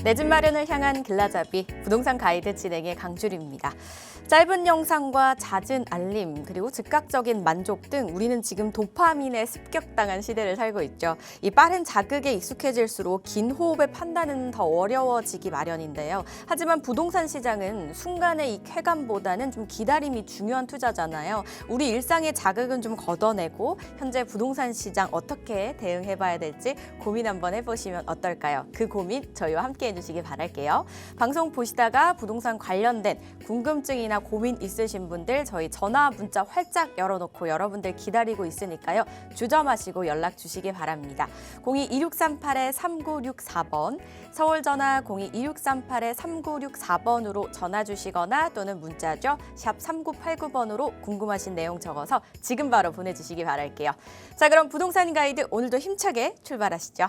내 집 마련을 향한 길라잡이 부동산 가이드 진행의 강주리입니다. 짧은 영상과 잦은 알림, 그리고 즉각적인 만족 등 우리는 지금 도파민에 습격당한 시대를 살고 있죠. 이 빠른 자극에 익숙해질수록 긴 호흡의 판단은 더 어려워지기 마련인데요. 하지만 부동산 시장은 순간의 이 쾌감보다는 좀 기다림이 중요한 투자잖아요. 우리 일상의 자극은 좀 걷어내고 현재 부동산 시장 어떻게 대응해봐야 될지 고민 한번 해보시면 어떨까요? 그 고민 저희와 함께 해주시기 바랄게요. 방송 보시다가 부동산 관련된 궁금증이나 고민 있으신 분들 저희 전화 문자 활짝 열어놓고 여러분들 기다리고 있으니까요. 주저마시고 연락 주시기 바랍니다. 02-2638-3964번 서울 전화 02-2638-3964번으로 전화 주시거나 또는 문자죠. 샵 3989번으로 궁금하신 내용 적어서 지금 바로 보내주시기 바랄게요. 자, 그럼 부동산 가이드 오늘도 힘차게 출발하시죠.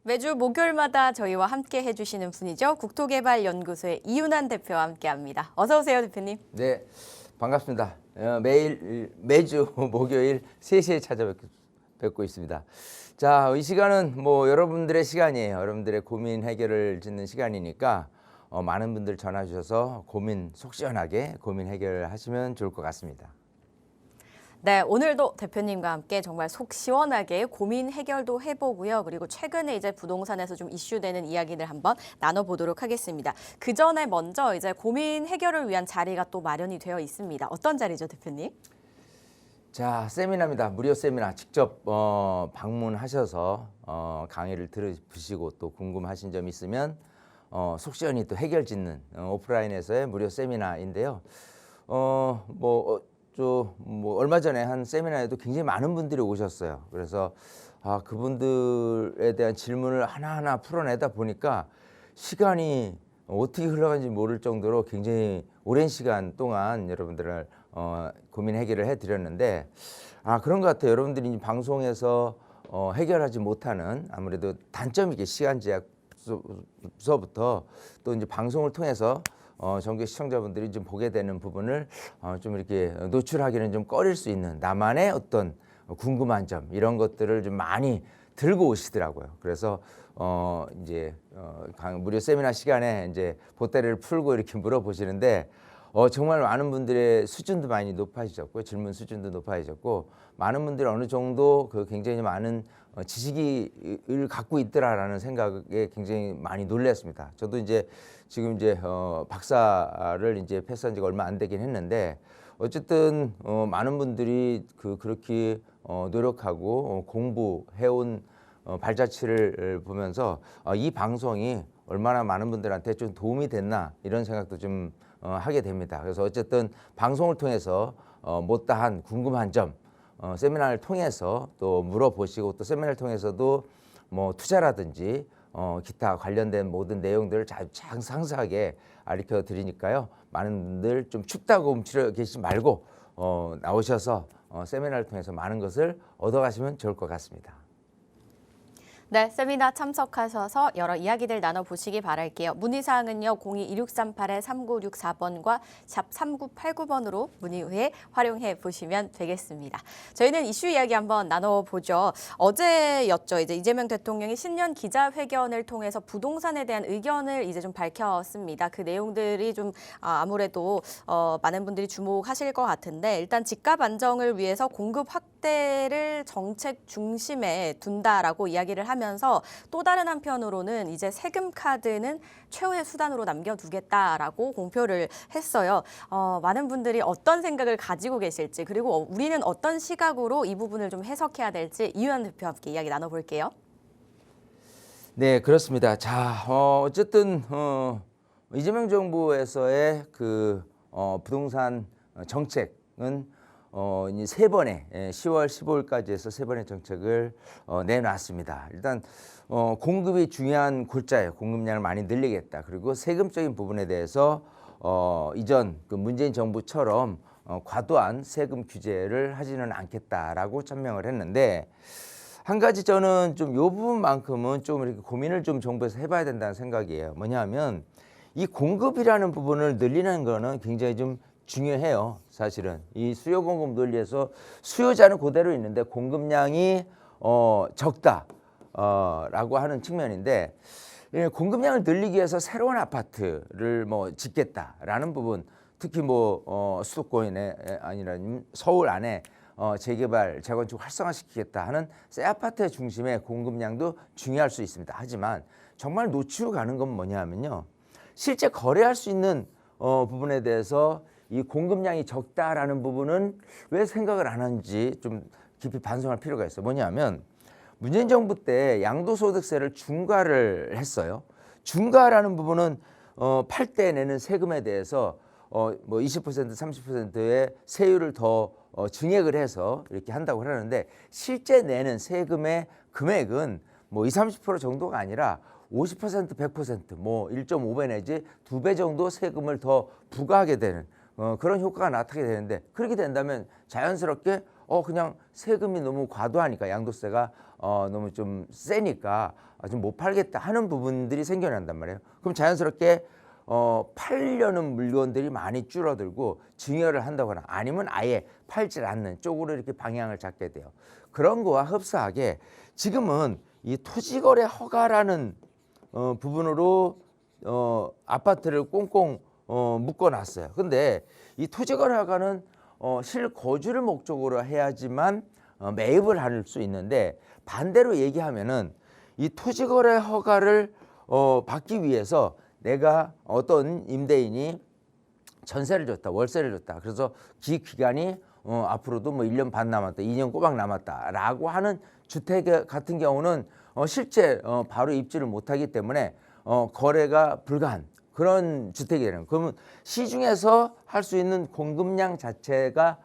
매주 목요일마다 저희와 함께 해주시는 분이죠. 국토개발연구소의 이윤환 대표와 함께합니다. 어서 오세요, 대표님. 네, 반갑습니다. 매주 목요일 3시에 찾아뵙고 있습니다. 자, 이 시간은 뭐 여러분들의 시간이에요. 여러분들의 고민 해결을 짓는 시간이니까 많은 분들 전화 주셔서 고민 속 시원하게 고민 해결하시면 좋을 것 같습니다. 네, 오늘도 대표님과 함께 정말 속 시원하게 고민 해결도 해보고요. 그리고 최근에 이제 부동산에서 좀 이슈되는 이야기들 한번 나눠보도록 하겠습니다. 그 전에 먼저 이제 고민 해결을 위한 자리가 또 마련이 되어 있습니다. 어떤 자리죠, 대표님? 자, 세미나입니다. 무료 세미나 직접 방문하셔서 강의를 들으시고 또 궁금하신 점 있으면 속 시원히 또 해결 짓는 오프라인에서의 무료 세미나인데요. 얼마 전에 한 세미나에도 굉장히 많은 분들이 오셨어요. 그래서 그분들에 대한 질문을 하나하나 풀어내다 보니까 시간이 어떻게 흘러간지 모를 정도로 굉장히 오랜 시간 동안 여러분들을 고민 해결을 해드렸는데 그런 것 같아요. 여러분들이 방송에서 해결하지 못하는 아무래도 단점 있게 시간 제약서부터 또 이제 방송을 통해서 전국의 시청자분들이 좀 보게 되는 부분을 좀 이렇게 노출하기는 좀 꺼릴 수 있는 나만의 어떤 궁금한 점 이런 것들을 좀 많이 들고 오시더라고요. 그래서 무료 세미나 시간에 이제 보따리를 풀고 이렇게 물어보시는데 정말 많은 분들의 수준도 많이 높아지셨고 질문 수준도 높아지셨고 많은 분들이 어느 정도 굉장히 많은 지식을 갖고 있더라라는 생각에 굉장히 많이 놀랐습니다. 저도 지금 박사를 패스한 지가 얼마 안 되긴 했는데 어쨌든 많은 분들이 그렇게 노력하고 공부해온 발자취를 보면서 이 방송이 얼마나 많은 분들한테 좀 도움이 됐나 이런 생각도 좀 하게 됩니다. 그래서 어쨌든 방송을 통해서 못다한 궁금한 점 세미나를 통해서 또 물어보시고 또 세미나를 통해서도 뭐 투자라든지 기타 관련된 모든 내용들을 상세하게 가르쳐 드리니까요. 많은 분들 좀 춥다고 움츠려 계시지 말고 나오셔서 세미나를 통해서 많은 것을 얻어가시면 좋을 것 같습니다. 네, 세미나 참석하셔서 여러 이야기들 나눠보시기 바랄게요. 문의사항은요. 02-2638-3964번과 샵 3989번으로 문의 후에 활용해 보시면 되겠습니다. 저희는 이슈 이야기 한번 나눠보죠. 어제였죠. 이재명 대통령이 신년 기자회견을 통해서 부동산에 대한 의견을 이제 좀 밝혔습니다. 그 내용들이 좀 아무래도 많은 분들이 주목하실 것 같은데 일단 집값 안정을 위해서 공급 확대를 정책 중심에 둔다라고 이야기를 하면서 또 다른 한편으로는 이제 세금 카드는 최후의 수단으로 남겨두겠다라고 공표를 했어요. 많은 분들이 어떤 생각을 가지고 계실지 그리고 우리는 어떤 시각으로 이 부분을 좀 해석해야 될지 이윤환 대표와 함께 이야기 나눠볼게요. 네, 그렇습니다. 자, 어쨌든 이재명 정부에서의 부동산 정책은 이제 3번의 10월 15일까지 해서 3번의 정책을 내놨습니다. 일단 공급이 중요한 골자예요. 공급량을 많이 늘리겠다. 그리고 세금적인 부분에 대해서 이전 문재인 정부처럼 과도한 세금 규제를 하지는 않겠다라고 천명을 했는데 한 가지 저는 좀 요 부분만큼은 좀 이렇게 고민을 좀 정부에서 해봐야 된다는 생각이에요. 뭐냐면 이 공급이라는 부분을 늘리는 거는 굉장히 좀 중요해요. 사실은 이 수요 공급 논리에서 수요자는 그대로 있는데 공급량이 적다라고 하는 측면인데 공급량을 늘리기 위해서 새로운 아파트를 뭐 짓겠다라는 부분, 특히 뭐 수도권에 아니라 서울 안에 재개발, 재건축 활성화시키겠다 하는 새 아파트 중심의 공급량도 중요할 수 있습니다. 하지만 정말 놓치고 가는 건 뭐냐면요. 실제 거래할 수 있는 부분에 대해서 이 공급량이 적다라는 부분은 왜 생각을 안 하는지 좀 깊이 반성할 필요가 있어요. 뭐냐면 문재인 정부 때 양도소득세를 중과를 했어요. 중과라는 부분은 팔 때 내는 세금에 대해서 뭐 20% 30%의 세율을 더 증액을 해서 이렇게 한다고 하는데 실제 내는 세금의 금액은 뭐 20, 30% 정도가 아니라 50% 100% 뭐 1.5배 내지 2배 정도 세금을 더 부과하게 되는 그런 효과가 나타나게 되는데, 그렇게 된다면 자연스럽게 그냥 세금이 너무 과도하니까 양도세가 너무 좀 세니까 좀 못 팔겠다 하는 부분들이 생겨난단 말이에요. 그럼 자연스럽게 팔려는 물건들이 많이 줄어들고 증여를 한다거나 아니면 아예 팔질 않는 쪽으로 이렇게 방향을 잡게 돼요. 그런 거와 흡사하게 지금은 이 토지거래 허가라는 부분으로 아파트를 꽁꽁 묶어놨어요. 근데 이 토지거래 허가는 실거주를 목적으로 해야지만 매입을 할 수 있는데, 반대로 얘기하면은 이 토지거래 허가를 받기 위해서 내가 어떤 임대인이 전세를 줬다, 월세를 줬다. 그래서 기간이 앞으로도 뭐 1년 반 남았다, 2년 꼬박 남았다라고 하는 주택 같은 경우는 실제 바로 입주를 못하기 때문에 거래가 불가한 그런 주택이 되는 거예요. 그러면 시중에서 할 수 있는 공급량 자체가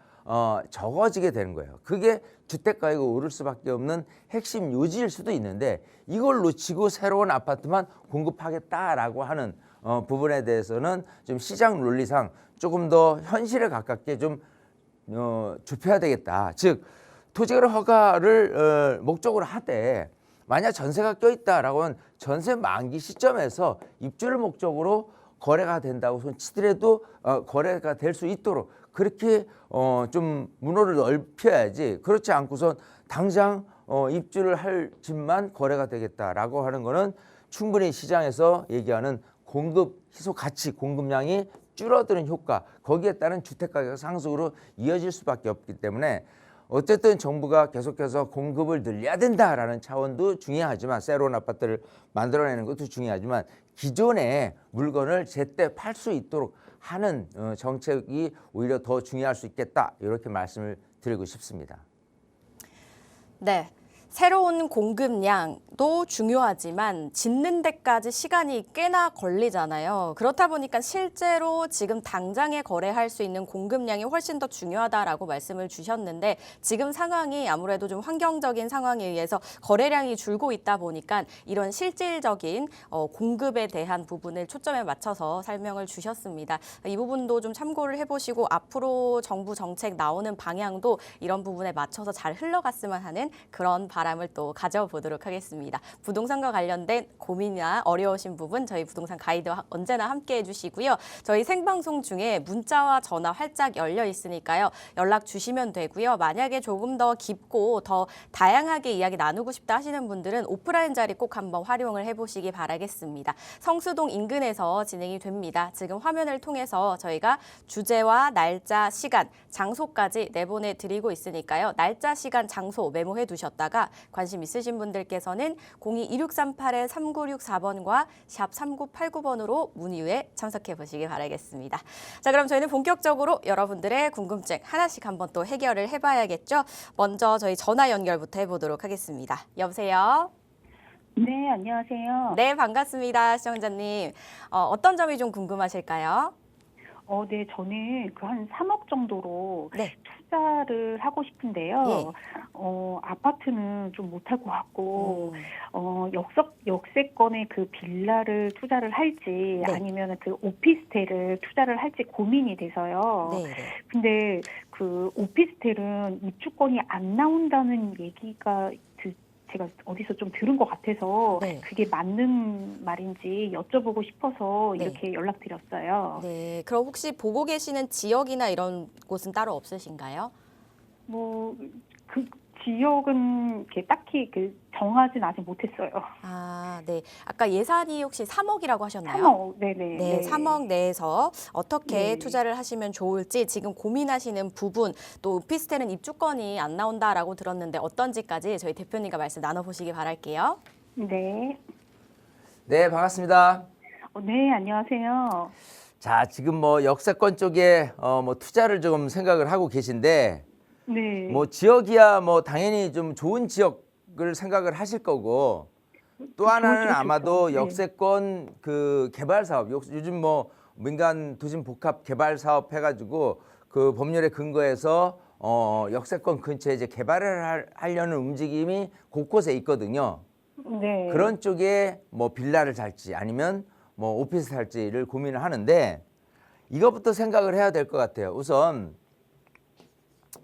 적어지게 되는 거예요. 그게 주택가격이 오를 수밖에 없는 핵심 요지일 수도 있는데, 이걸 놓치고 새로운 아파트만 공급하겠다라고 하는 부분에 대해서는 좀 시장 논리상 조금 더 현실에 가깝게 좀 좁혀야 되겠다. 즉 토지거래 허가를 목적으로 하되 만약 전세가 껴있다라고 하면 전세 만기 시점에서 입주를 목적으로 거래가 된다고 치더라도 거래가 될 수 있도록 그렇게 좀 문호를 넓혀야지, 그렇지 않고선 당장 입주를 할 집만 거래가 되겠다라고 하는 거는 충분히 시장에서 얘기하는 공급 희소 가치, 공급량이 줄어드는 효과, 거기에 따른 주택가격 상승으로 이어질 수밖에 없기 때문에 어쨌든 정부가 계속해서 공급을 늘려야 된다라는 차원도 중요하지만, 새로운 아파트를 만들어내는 것도 중요하지만 기존의 물건을 제때 팔 수 있도록 하는 정책이 오히려 더 중요할 수 있겠다, 이렇게 말씀을 드리고 싶습니다. 네. 새로운 공급량도 중요하지만 짓는 데까지 시간이 꽤나 걸리잖아요. 그렇다 보니까 실제로 지금 당장에 거래할 수 있는 공급량이 훨씬 더 중요하다라고 말씀을 주셨는데, 지금 상황이 아무래도 좀 환경적인 상황에 의해서 거래량이 줄고 있다 보니까 이런 실질적인 공급에 대한 부분을 초점에 맞춰서 설명을 주셨습니다. 이 부분도 좀 참고를 해보시고 앞으로 정부 정책 나오는 방향도 이런 부분에 맞춰서 잘 흘러갔으면 하는 그런 바람을 또 가져보도록 하겠습니다. 부동산과 관련된 고민이나 어려우신 부분 저희 부동산 가이드 언제나 함께 해주시고요. 저희 생방송 중에 문자와 전화 활짝 열려 있으니까요. 연락 주시면 되고요. 만약에 조금 더 깊고 더 다양하게 이야기 나누고 싶다 하시는 분들은 오프라인 자리 꼭 한번 활용을 해보시기 바라겠습니다. 성수동 인근에서 진행이 됩니다. 지금 화면을 통해서 저희가 주제와 날짜, 시간, 장소까지 내보내드리고 있으니까요. 날짜, 시간, 장소 메모해 두셨다가 관심 있으신 분들께서는 02-2638-3964번과 샵 3989번으로 문의 후에 참석해 보시기 바라겠습니다. 자, 그럼 저희는 본격적으로 여러분들의 궁금증 하나씩 한번 또 해결을 해봐야겠죠. 먼저 저희 전화 연결부터 해보도록 하겠습니다. 여보세요? 네, 안녕하세요. 네, 반갑습니다. 시청자님. 어떤 점이 좀 궁금하실까요? 네, 저는 그 한 3억 정도로 네. 투자를 하고 싶은데요. 예. 아파트는 좀 못할 것 같고, 역세권의 그 빌라를 투자를 할지 네. 아니면 그 오피스텔을 투자를 할지 고민이 돼서요. 네. 네. 근데 그 오피스텔은 입주권이 안 나온다는 얘기가 제가 어디서 좀 들은 것 같아서 네. 그게 맞는 말인지 여쭤보고 싶어서 네. 이렇게 연락드렸어요. 네. 그럼 혹시 보고 계시는 지역이나 이런 곳은 따로 없으신가요? 뭐 그 지역은 이렇게 딱히 정하진 아직 못했어요. 아, 네. 아까 예산이 혹시 3억이라고 하셨나요? 3억, 네네. 네, 3억 내에서 어떻게 네. 투자를 하시면 좋을지 지금 고민하시는 부분, 또 오피스텔은 입주권이 안 나온다라고 들었는데 어떤지까지 저희 대표님과 말씀 나눠보시기 바랄게요. 네. 네, 반갑습니다. 네, 안녕하세요. 자, 지금 뭐 역세권 쪽에 뭐 투자를 좀 생각을 하고 계신데 네. 뭐 지역이야 뭐 당연히 좀 좋은 지역을 생각을 하실 거고 또 하나는 좋죠, 아마도 좋죠. 네. 역세권 그 개발 사업 요즘 뭐 민간 도심 복합 개발 사업 해가지고 그 법률에 근거해서 역세권 근처에 이제 개발을 하려는 움직임이 곳곳에 있거든요. 네. 그런 쪽에 뭐 빌라를 살지 아니면 뭐 오피스 살지를 고민을 하는데 이것부터 생각을 해야 될 것 같아요. 우선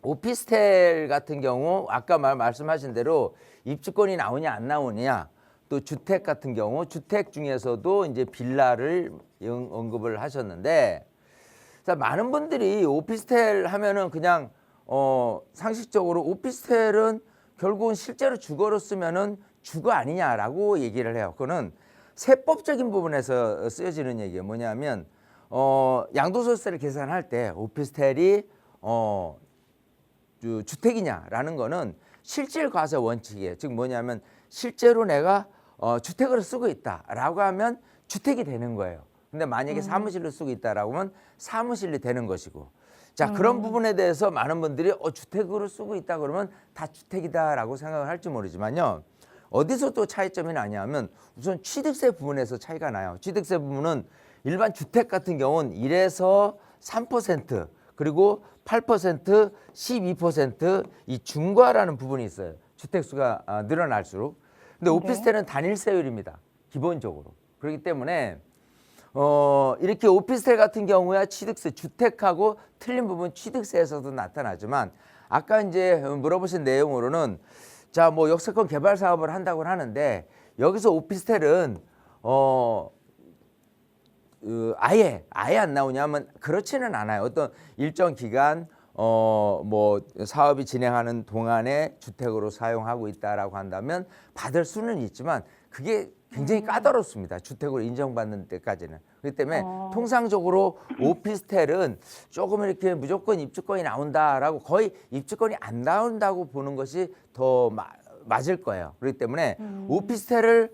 오피스텔 같은 경우 아까 말씀하신 대로 입주권이 나오냐 안 나오냐 또 주택 같은 경우 주택 중에서도 이제 빌라를 언급을 하셨는데 자, 많은 분들이 오피스텔 하면은 그냥 상식적으로 오피스텔은 결국은 실제로 주거로 쓰면은 주거 아니냐라고 얘기를 해요. 그거는 세법적인 부분에서 쓰여지는 얘기예요. 뭐냐면 양도소득세를 계산할 때 오피스텔이 주택이냐라는 거는 실질과세 원칙이에요. 즉 뭐냐면 실제로 내가 주택으로 쓰고 있다라고 하면 주택이 되는 거예요. 근데 만약에 사무실로 쓰고 있다라고 하면 사무실이 되는 것이고. 자, 그런 부분에 대해서 많은 분들이 주택으로 쓰고 있다 그러면 다 주택이다라고 생각을 할지 모르지만요. 어디서 또 차이점이 나냐면 우선 취득세 부분에서 차이가 나요. 취득세 부분은 일반 주택 같은 경우는 1에서 3% 그리고 8%, 12%이 중과라는 부분이 있어요. 주택수가 늘어날수록. 근데 오피스텔은 단일세율입니다. 기본적으로. 그렇기 때문에 이렇게 오피스텔 같은 경우야 취득세, 주택하고 틀린 부분 취득세에서도 나타나지만 아까 이제 물어보신 내용으로는 자, 뭐 역세권 개발 사업을 한다고 하는데 여기서 오피스텔은 아예 안 나오냐면 그렇지는 않아요. 어떤 일정 기간 뭐 사업이 진행하는 동안에 주택으로 사용하고 있다라고 한다면 받을 수는 있지만 그게 굉장히 까다롭습니다. 주택으로 인정받는 때까지는. 그렇기 때문에 통상적으로 오피스텔은 조금 이렇게 무조건 입주권이 나온다라고 거의 입주권이 안 나온다고 보는 것이 더 맞을 거예요. 그렇기 때문에 오피스텔을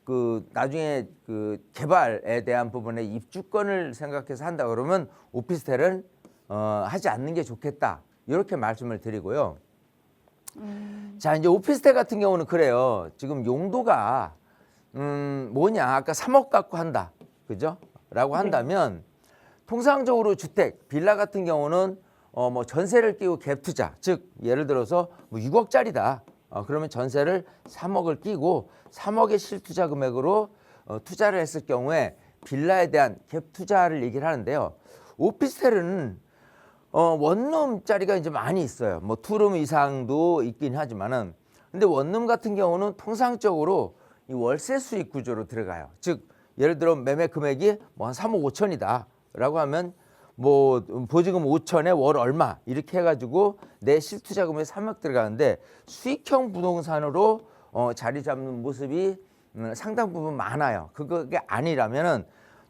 그 나중에 그 개발에 대한 부분에 입주권을 생각해서 한다 그러면 오피스텔은 하지 않는 게 좋겠다. 이렇게 말씀을 드리고요. 자, 이제 오피스텔 같은 경우는 그래요. 지금 용도가 뭐냐? 아까 3억 갖고 한다. 그죠? 라고 한다면 통상적으로 주택, 빌라 같은 경우는 뭐 전세를 끼고 갭 투자. 즉 예를 들어서 뭐 6억짜리다. 그러면 전세를 3억을 끼고 3억의 실투자 금액으로 투자를 했을 경우에 빌라에 대한 갭 투자를 얘기를 하는데요. 오피스텔은 원룸짜리가 이제 많이 있어요. 뭐 투룸 이상도 있긴 하지만은 근데 원룸 같은 경우는 통상적으로 이 월세 수익 구조로 들어가요. 즉 예를 들어 매매 금액이 뭐 한 3억 5천이다라고 하면 뭐 보증금 5천에 월 얼마 이렇게 해가지고 내 실투자금에 3억 들어가는데 수익형 부동산으로 자리 잡는 모습이 상당 부분 많아요. 그게 아니라면은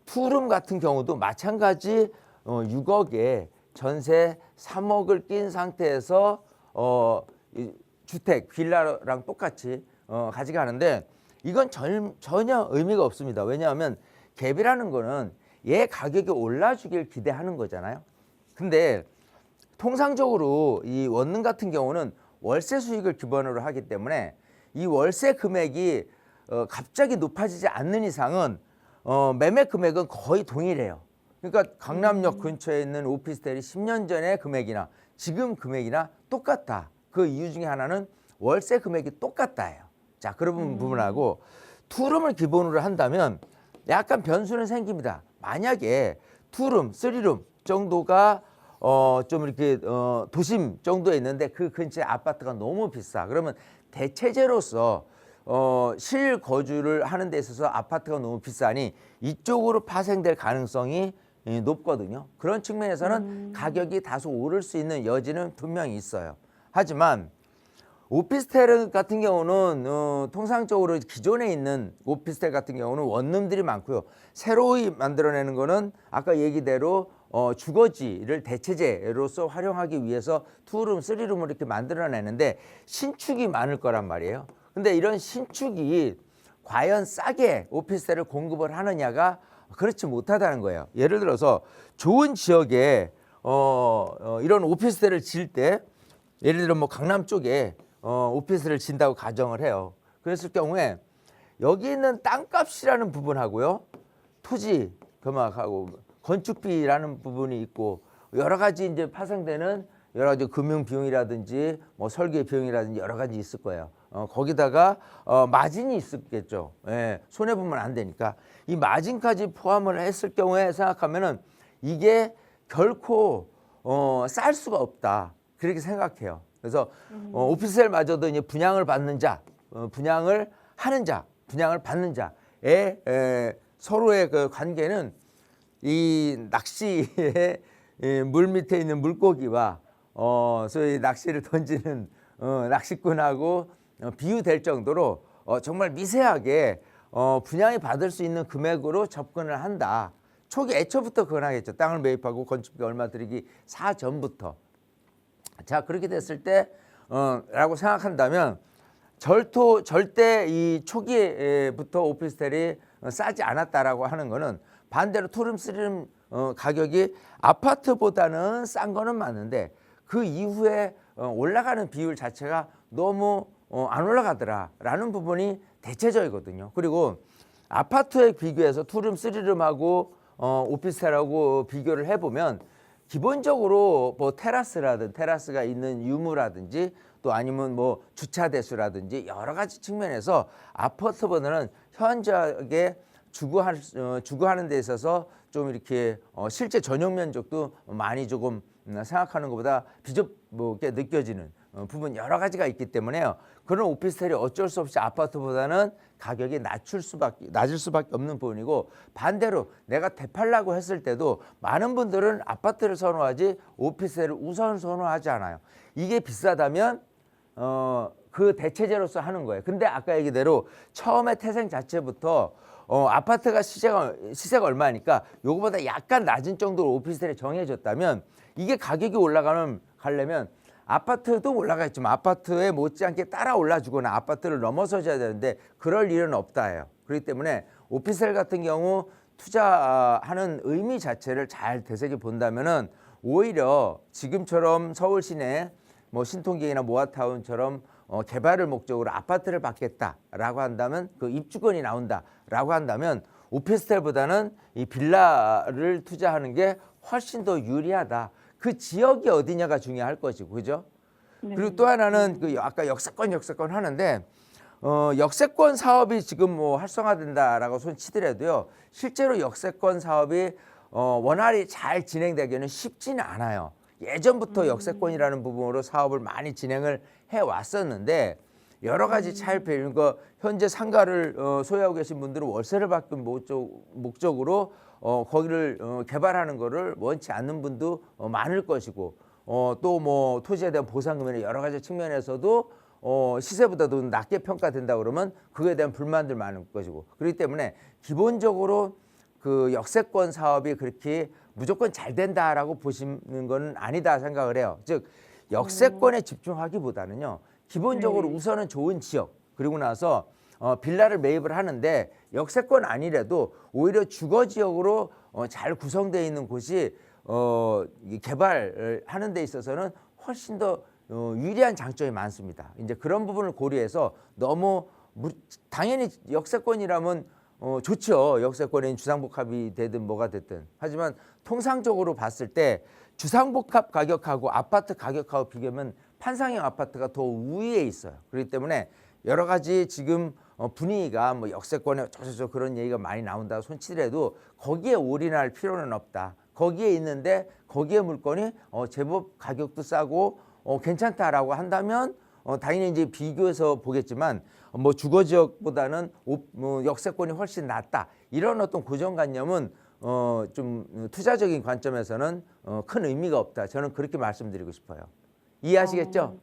투룸 같은 경우도 마찬가지 6억에 전세 3억을 낀 상태에서 주택 빌라랑 똑같이 가져가는데 이건 전혀 의미가 없습니다. 왜냐하면 갭이라는 거는 얘 가격이 올라주길 기대하는 거잖아요. 근데 통상적으로 이 원룸 같은 경우는 월세 수익을 기반으로 하기 때문에 이 월세 금액이 갑자기 높아지지 않는 이상은 매매 금액은 거의 동일해요. 그러니까 강남역 근처에 있는 오피스텔이 10년 전의 금액이나 지금 금액이나 똑같다. 그 이유 중에 하나는 월세 금액이 똑같다예요. 자, 그런 부분하고 투룸을 기본으로 한다면 약간 변수는 생깁니다. 만약에 투룸, 쓰리룸 정도가 좀 이렇게 도심 정도에 있는데 그 근처에 아파트가 너무 비싸. 그러면 대체제로서 실거주를 하는 데 있어서 아파트가 너무 비싸니 이쪽으로 파생될 가능성이 높거든요. 그런 측면에서는 가격이 다소 오를 수 있는 여지는 분명히 있어요. 하지만 오피스텔 같은 경우는 통상적으로 기존에 있는 오피스텔 같은 경우는 원룸들이 많고요. 새로이 만들어내는 거는 아까 얘기대로 주거지를 대체제로서 활용하기 위해서 투룸, 쓰리룸을 이렇게 만들어내는데 신축이 많을 거란 말이에요. 근데 이런 신축이 과연 싸게 오피스텔을 공급을 하느냐가 그렇지 못하다는 거예요. 예를 들어서 좋은 지역에 이런 오피스텔을 지을 때 예를 들어 뭐 강남 쪽에 오피스를 진다고 가정을 해요. 그랬을 경우에 여기 있는 땅값이라는 부분하고요, 토지 금액하고 건축비라는 부분이 있고 여러 가지 이제 파생되는 여러 가지 금융 비용이라든지 뭐 설계 비용이라든지 여러 가지 있을 거예요. 거기다가 마진이 있었겠죠. 예, 손해 보면 안 되니까 이 마진까지 포함을 했을 경우에 생각하면은 이게 결코 쌀 수가 없다. 그렇게 생각해요. 그래서 오피스텔마저도 이제 분양을 받는 자, 분양을 하는 자, 분양을 받는 자의 서로의 그 관계는 이 낚시의 물 밑에 있는 물고기와 소위 낚시를 던지는 낚시꾼하고 비유될 정도로 정말 미세하게 분양이 받을 수 있는 금액으로 접근을 한다. 초기 애초부터 그건 하겠죠. 땅을 매입하고 건축비 얼마 들이기 사전부터. 자, 그렇게 됐을 때 라고 생각한다면 절대 이 초기부터 오피스텔이 싸지 않았다라고 하는 거는 반대로 투룸, 쓰리룸 가격이 아파트보다는 싼 거는 맞는데 그 이후에 올라가는 비율 자체가 너무 안 올라가더라라는 부분이 대체적이거든요. 그리고 아파트에 비교해서 투룸, 쓰리룸하고 오피스텔하고 비교를 해보면 기본적으로 뭐 테라스가 있는 유무라든지 또 아니면 뭐 주차 대수라든지 여러 가지 측면에서 아파트보다는 현저하게 주거하는 데 있어서 좀 이렇게 실제 전용 면적도 많이 조금 생각하는 것보다 비좁게 느껴지는 부분 여러 가지가 있기 때문에요. 그런 오피스텔이 어쩔 수 없이 아파트보다는 가격이 낮을 수밖에 없는 부분이고 반대로 내가 되팔라고 했을 때도 많은 분들은 아파트를 선호하지 오피스텔을 우선 선호하지 않아요. 이게 비싸다면 그 대체제로서 하는 거예요. 근데 아까 얘기대로 처음에 태생 자체부터 아파트가 시세가 얼마니까 요거보다 약간 낮은 정도로 오피스텔이 정해졌다면 이게 가격이 가려면 아파트도 올라가겠지만 아파트에 못지않게 따라 올라주거나 아파트를 넘어서줘야 되는데 그럴 일은 없다예요. 그렇기 때문에 오피스텔 같은 경우 투자하는 의미 자체를 잘 되새겨 본다면은 오히려 지금처럼 서울 시내 뭐 신통경이나 모아타운처럼 개발을 목적으로 아파트를 받겠다라고 한다면 그 입주권이 나온다라고 한다면 오피스텔보다는 이 빌라를 투자하는 게 훨씬 더 유리하다. 그 지역이 어디냐가 중요할 것이고, 그죠? 네. 그리고 또 하나는 그 아까 역세권 하는데 역세권 사업이 지금 뭐 활성화된다라고 손치더라도요. 실제로 역세권 사업이 원활히 잘 진행되기는 쉽지는 않아요. 예전부터 역세권이라는 부분으로 사업을 많이 진행을 해 왔었는데 여러 가지 차일피 그러니까 현재 상가를 소유하고 계신 분들은 월세를 받기 목적으로 거기를 개발하는 거를 원치 않는 분도 많을 것이고 또 뭐 토지에 대한 보상금이나 여러 가지 측면에서도 시세보다도 낮게 평가된다 그러면 그거에 대한 불만들 많을 것이고 그렇기 때문에 기본적으로 그 역세권 사업이 그렇게 무조건 잘 된다라고 보시는 건 아니다 생각을 해요. 즉 역세권에 집중하기보다는요. 기본적으로 우선은 좋은 지역 그리고 나서 빌라를 매입을 하는데 역세권 아니래도 오히려 주거 지역으로 잘 구성되어 있는 곳이 개발을 하는 데 있어서는 훨씬 더 유리한 장점이 많습니다. 이제 그런 부분을 고려해서 너무 당연히 역세권이라면 좋죠. 역세권인 주상복합이 되든 뭐가 됐든. 하지만 통상적으로 봤을 때 주상복합 가격하고 아파트 가격하고 비교하면 판상형 아파트가 더 우위에 있어요. 그렇기 때문에 여러 가지 지금 분위기가 뭐 역세권에 어쩌고저쩌고 그런 얘기가 많이 나온다고 손치더라도 거기에 올인할 필요는 없다. 거기에 있는데 거기에 물건이 제법 가격도 싸고 괜찮다라고 한다면 당연히 이제 비교해서 보겠지만 뭐 주거 지역보다는 역세권이 훨씬 낫다. 이런 어떤 고정관념은 좀 투자적인 관점에서는 큰 의미가 없다. 저는 그렇게 말씀드리고 싶어요. 이해하시겠죠?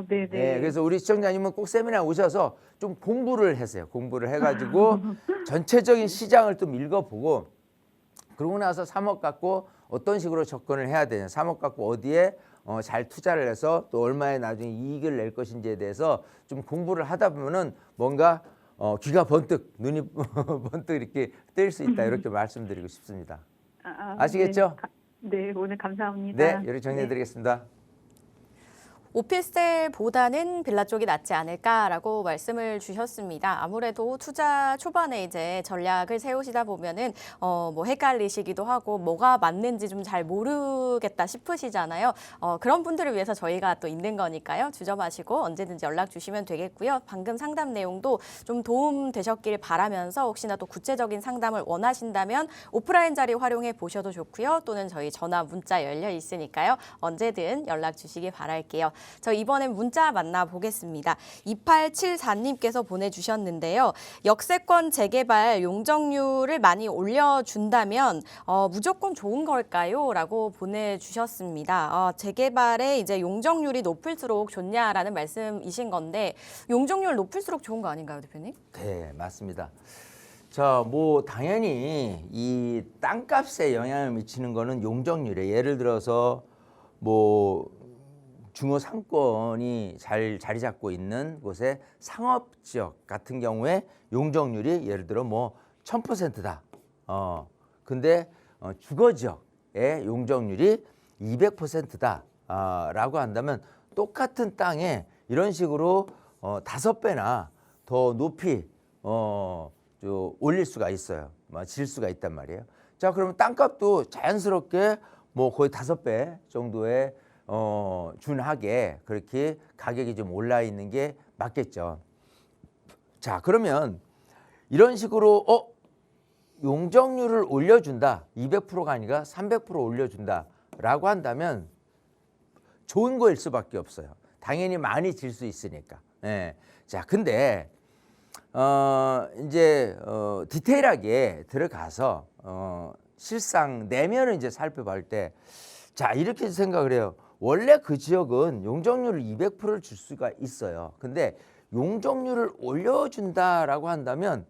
네네. 네, 그래서 우리 시청자님은 꼭 세미나 오셔서 좀 공부를 하세요. 공부를 해가지고 전체적인 시장을 좀 읽어보고 그러고 나서 3억 갖고 어떤 식으로 접근을 해야 되냐, 3억 갖고 어디에 잘 투자를 해서 또 얼마에 나중에 이익을 낼 것인지에 대해서 좀 공부를 하다 보면은 뭔가 귀가 번뜩, 눈이 번뜩 이렇게 뜰 수 있다, 이렇게 말씀드리고 싶습니다. 아시겠죠? 네, 오늘 감사합니다. 네, 이렇게 정리해드리겠습니다. 오피스텔보다는 빌라 쪽이 낫지 않을까라고 말씀을 주셨습니다. 아무래도 투자 초반에 이제 전략을 세우시다 보면은 뭐 헷갈리시기도 하고 뭐가 맞는지 좀 잘 모르겠다 싶으시잖아요. 그런 분들을 위해서 저희가 또 있는 거니까요. 주저마시고 언제든지 연락 주시면 되겠고요. 방금 상담 내용도 좀 도움 되셨길 바라면서 혹시나 또 구체적인 상담을 원하신다면 오프라인 자리 활용해 보셔도 좋고요. 또는 저희 전화, 문자 열려 있으니까요. 언제든 연락 주시기 바랄게요. 저 이번엔 문자 만나보겠습니다. 2874님께서 보내주셨는데요. 역세권 재개발 용적률을 많이 올려준다면 무조건 좋은 걸까요? 라고 보내주셨습니다. 재개발에 이제 용적률이 높을수록 좋냐라는 말씀이신 건데 용적률 높을수록 좋은 거 아닌가요, 대표님? 네, 맞습니다. 자, 뭐 당연히 이 땅값에 영향을 미치는 거는 용적률에, 예를 들어서 뭐 중호 상권이 잘 자리 잡고 있는 곳의 상업 지역 같은 경우에 용적률이 예를 들어 뭐 1000%다. 근데 주거 지역의 용적률이 200%다. 라고 한다면 똑같은 땅에 이런 식으로 5배나 더 높이 올릴 수가 있어요. 질 수가 있단 말이에요. 자, 그러면 땅값도 자연스럽게 뭐 거의 5배 정도의 준하게 그렇게 가격이 좀 올라 있는 게 맞겠죠. 자, 그러면 이런 식으로 용적률을 올려준다, 200%가 아니라 300% 올려준다라고 한다면 좋은 거일 수밖에 없어요. 당연히 많이 질 수 있으니까. 예. 자, 근데 이제 디테일하게 들어가서 실상 내면을 이제 살펴볼 때, 자, 이렇게 생각을 해요. 원래 그 지역은 용적률을 200%를 줄 수가 있어요. 근데 용적률을 올려준다라고 한다면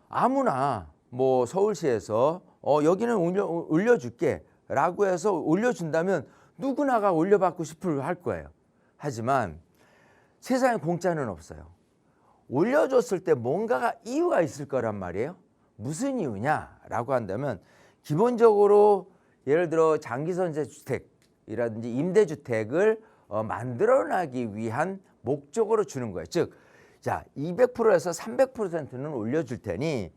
아무나 뭐 서울시에서 여기는 올려줄게 라고 해서 올려준다면 누구나가 올려받고 싶을 할 거예요. 하지만 세상에 공짜는 없어요. 올려줬을 때 뭔가가 이유가 있을 거란 말이에요. 무슨 이유냐라고 한다면 기본적으로 예를 들어 장기전세 주택이라든지 임대주택을 만들어나기 위한 목적으로 주는 거예요. 즉, 자, 200%에서 300%는 올려줄 테니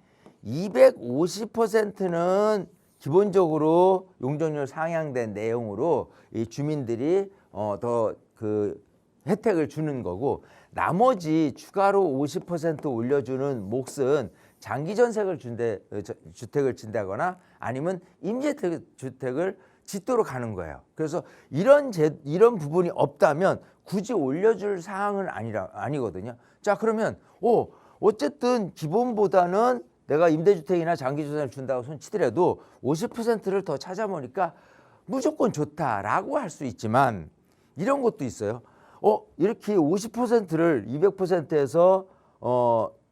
250%는 기본적으로 용적률 상향된 내용으로 이 주민들이 더 그 혜택을 주는 거고, 나머지 추가로 50% 올려주는 몫은 장기전세를 주택을 진다거나 아니면 임대주택을 짓도록 하는 거예요. 그래서 이런 부분이 없다면 굳이 올려줄 사항은 아니거든요. 자, 그러면 어쨌든 기본보다는 내가 임대주택이나 장기전세를 준다고 손치더라도 50%를 더 찾아보니까 무조건 좋다라고 할 수 있지만, 이런 것도 있어요. 이렇게 50%를 200%에서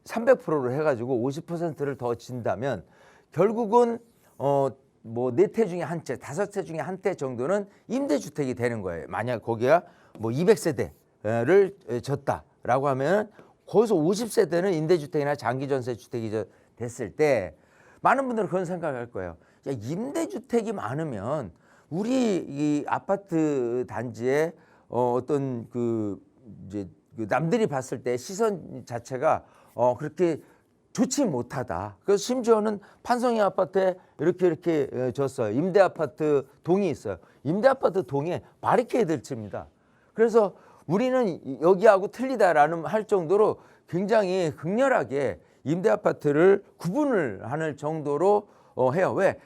300%로 해가지고 50%를 더 진다면 결국은 뭐 4채 중에 한 채, 5채 중에 한 채 정도는 임대주택이 되는 거예요. 만약 거기가 뭐 200세대를 졌다라고 하면 거기서 50세대는 임대주택이나 장기전세 주택이 됐을 때 많은 분들은 그런 생각을 할 거예요. 야, 임대주택이 많으면 우리 이 아파트 단지에 어떤 이제 남들이 봤을 때 시선 자체가 그렇게 좋지 못하다. 그래서 심지어는 판성이 아파트에 이렇게 졌어요. 임대 아파트 동이 있어요. 임대 아파트 동에 바리케이드를 칩니다. 그래서 우리는 여기하고 틀리다라는 할 정도로 굉장히 극렬하게 임대 아파트를 구분을 하는 정도로 해요. 왜?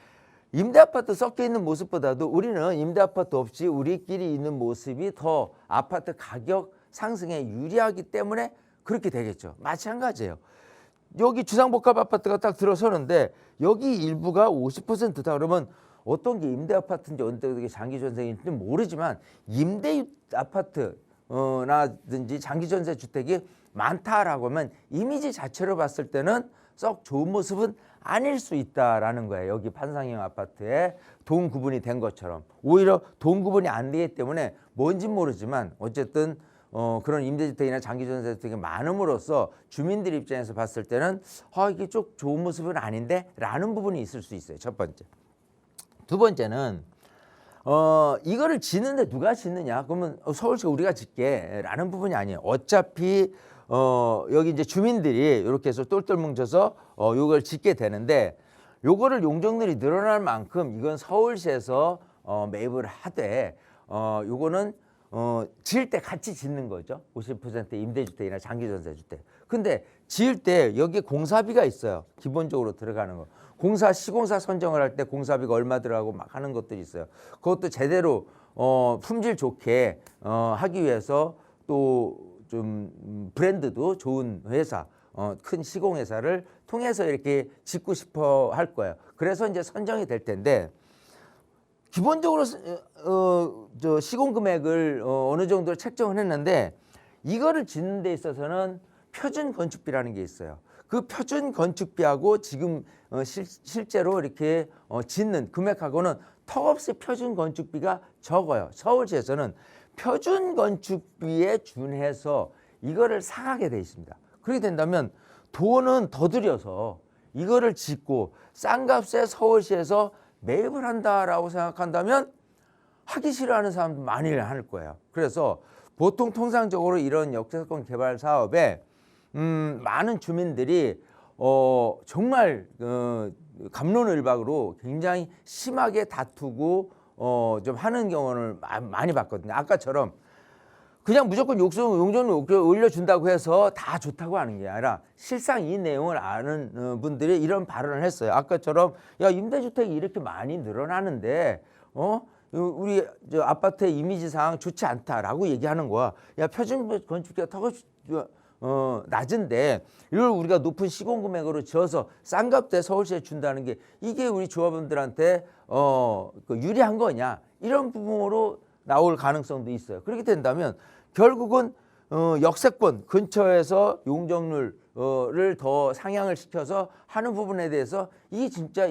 임대 아파트 섞여 있는 모습보다도 우리는 임대 아파트 없이 우리끼리 있는 모습이 더 아파트 가격 상승에 유리하기 때문에 그렇게 되겠죠. 마찬가지예요. 여기 주상복합 아파트가 딱 들어서는데 여기 일부가 50%다 그러면 어떤 게 임대 아파트인지 어떤 게 장기 전세인지 모르지만 임대 아파트 나든지 장기 전세 주택이 많다라고 하면 이미지 자체로 봤을 때는 썩 좋은 모습은 아닐 수 있다라는 거예요. 여기 판상형 아파트에 동 구분이 된 것처럼 오히려 동 구분이 안 되기 때문에 뭔진 모르지만 어쨌든 그런 임대주택이나 장기전세 주택이 많음으로써 주민들 입장에서 봤을 때는 이게 좀 좋은 모습은 아닌데 라는 부분이 있을 수 있어요. 첫 번째. 두 번째는 이거를 짓는데 누가 짓느냐? 그러면 서울시가 우리가 짓게 라는 부분이 아니에요. 어차피 여기 이제 주민들이 이렇게 해서 똘똘 뭉쳐서 요걸 짓게 되는데 요거를 용적률이 늘어날 만큼 이건 서울시에서 매입을 하되 요거는 지을 때 같이 짓는 거죠. 50% 임대주택이나 장기전세주택. 근데 지을 때 여기에 공사비가 있어요. 기본적으로 들어가는 거. 시공사 선정을 할 때 공사비가 얼마 들어가고 막 하는 것들이 있어요. 그것도 제대로 품질 좋게 하기 위해서 또 좀 브랜드도 좋은 회사, 큰 시공회사를 통해서 이렇게 짓고 싶어 할 거예요. 그래서 이제 선정이 될 텐데 기본적으로 저 시공 금액을 어느 정도 책정을 했는데 이거를 짓는 데 있어서는 표준 건축비라는 게 있어요. 그 표준 건축비하고 지금 실제로 이렇게 짓는 금액하고는 턱없이 표준 건축비가 적어요. 서울시에서는 표준 건축비에 준해서 이거를 사가게 돼 있습니다. 그렇게 된다면 돈은 더 들여서 이거를 짓고 싼 값에 서울시에서 매입을 한다라고 생각한다면 하기 싫어하는 사람도 많이 할 거예요. 그래서 보통 통상적으로 이런 역세권 개발 사업에 많은 주민들이 정말 갑론을박으로 굉장히 심하게 다투고 좀 하는 경우를 많이 봤거든요. 아까처럼 그냥 무조건 용적률 올려준다고 해서 다 좋다고 하는 게 아니라 실상 이 내용을 아는 분들이 이런 발언을 했어요. 아까처럼 야 임대주택이 이렇게 많이 늘어나는데 우리 저 아파트의 이미지상 좋지 않다라고 얘기하는 거야. 야 표준 건축비가 낮은데 이걸 우리가 높은 시공 금액으로 지어서 싼 값에 서울시에 준다는 게 이게 우리 조합원들한테 유리한 거냐 이런 부분으로 나올 가능성도 있어요. 그렇게 된다면 결국은 역세권 근처에서 용적률을 더 상향을 시켜서 하는 부분에 대해서 이게 진짜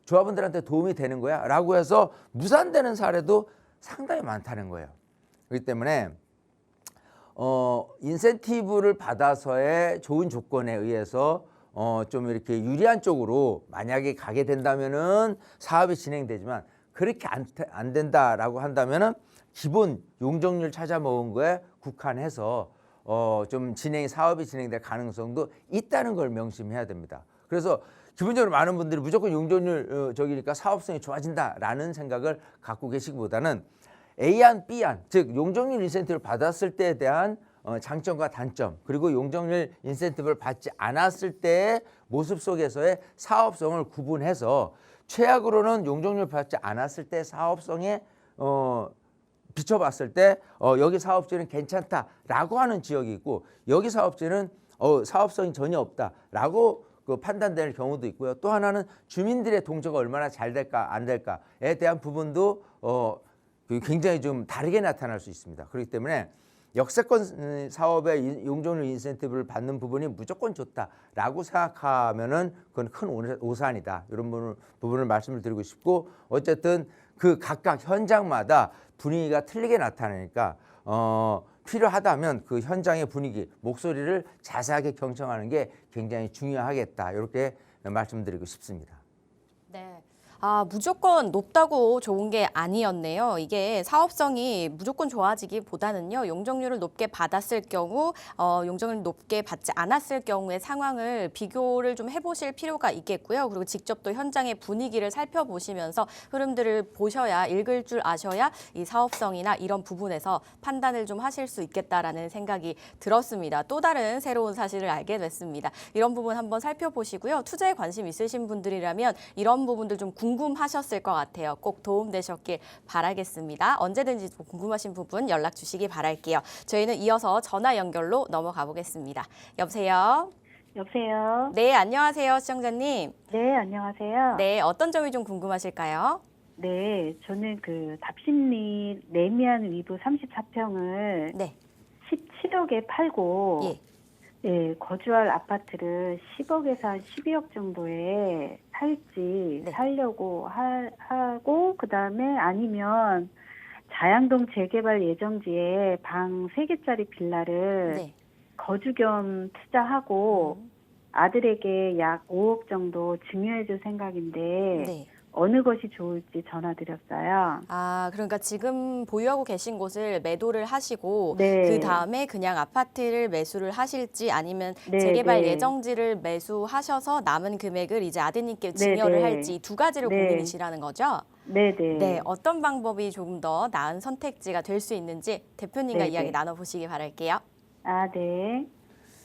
조합원들한테 도움이 되는 거야 라고 해서 무산되는 사례도 상당히 많다는 거예요. 그렇기 때문에 인센티브를 받아서의 좋은 조건에 의해서 좀 이렇게 유리한 쪽으로 만약에 가게 된다면은 사업이 진행되지만 그렇게 안 된다라고 한다면은 기본 용적률 찾아 먹은 거에 국한해서 좀 사업이 진행될 가능성도 있다는 걸 명심해야 됩니다. 그래서 기본적으로 많은 분들이 무조건 용적률 저기니까 사업성이 좋아진다라는 생각을 갖고 계시기보다는 A안, B안, 즉 용적률 인센티브를 받았을 때에 대한 장점과 단점 그리고 용적률 인센티브를 받지 않았을 때의 모습 속에서의 사업성을 구분해서 최악으로는 용적률 받지 않았을 때 사업성에 비춰봤을 때 여기 사업지는 괜찮다라고 하는 지역이 있고 여기 사업지는 사업성이 전혀 없다라고 판단될 경우도 있고요. 또 하나는 주민들의 동조가 얼마나 잘 될까 안 될까에 대한 부분도 굉장히 좀 다르게 나타날 수 있습니다. 그렇기 때문에 역세권 사업의 용적률 인센티브를 받는 부분이 무조건 좋다라고 생각하면은 그건 큰 오산이다. 이런 부분을 말씀을 드리고 싶고 어쨌든 그 각각 현장마다 분위기가 틀리게 나타나니까 필요하다면 그 현장의 분위기, 목소리를 자세하게 경청하는 게 굉장히 중요하겠다. 이렇게 말씀드리고 싶습니다. 네. 무조건 높다고 좋은 게 아니었네요. 이게 사업성이 무조건 좋아지기보다는요. 용적률을 높게 받았을 경우, 용적률을 높게 받지 않았을 경우의 상황을 비교를 좀 해보실 필요가 있겠고요. 그리고 직접 또 현장의 분위기를 살펴보시면서 흐름들을 보셔야 읽을 줄 아셔야 이 사업성이나 이런 부분에서 판단을 좀 하실 수 있겠다라는 생각이 들었습니다. 또 다른 새로운 사실을 알게 됐습니다. 이런 부분 한번 살펴보시고요. 투자에 관심 있으신 분들이라면 이런 부분들 좀 궁금하셨을 것 같아요. 꼭 도움되셨길 바라겠습니다. 언제든지 궁금하신 부분 연락 주시기 바랄게요. 저희는 이어서 전화 연결로 넘어가 보겠습니다. 여보세요? 여보세요? 네, 안녕하세요, 시청자님. 네, 안녕하세요. 네, 어떤 점이 좀 궁금하실까요? 네, 저는 그 답심리 레미안 위브 34평을 네, 17억에 팔고 예. 네, 거주할 아파트를 10억에서 한 12억 정도에 살지 네. 살려고 하고 그다음에 아니면 자양동 재개발 예정지에 방 3개짜리 빌라를 네. 거주 겸 투자하고 아들에게 약 5억 정도 증여해 줄 생각인데 네. 어느 것이 좋을지 전화드렸어요. 아, 그러니까 지금 보유하고 계신 곳을 매도를 하시고 네. 그 다음에 그냥 아파트를 매수를 하실지 아니면 네, 재개발 네. 예정지를 매수하셔서 남은 금액을 이제 아드님께 증여를 네. 할지 두 가지를 네. 고민이시라는 거죠? 네네. 네, 어떤 방법이 조금 더 나은 선택지가 될 수 있는지 대표님과 네, 이야기 네. 나눠보시기 바랄게요. 아, 네.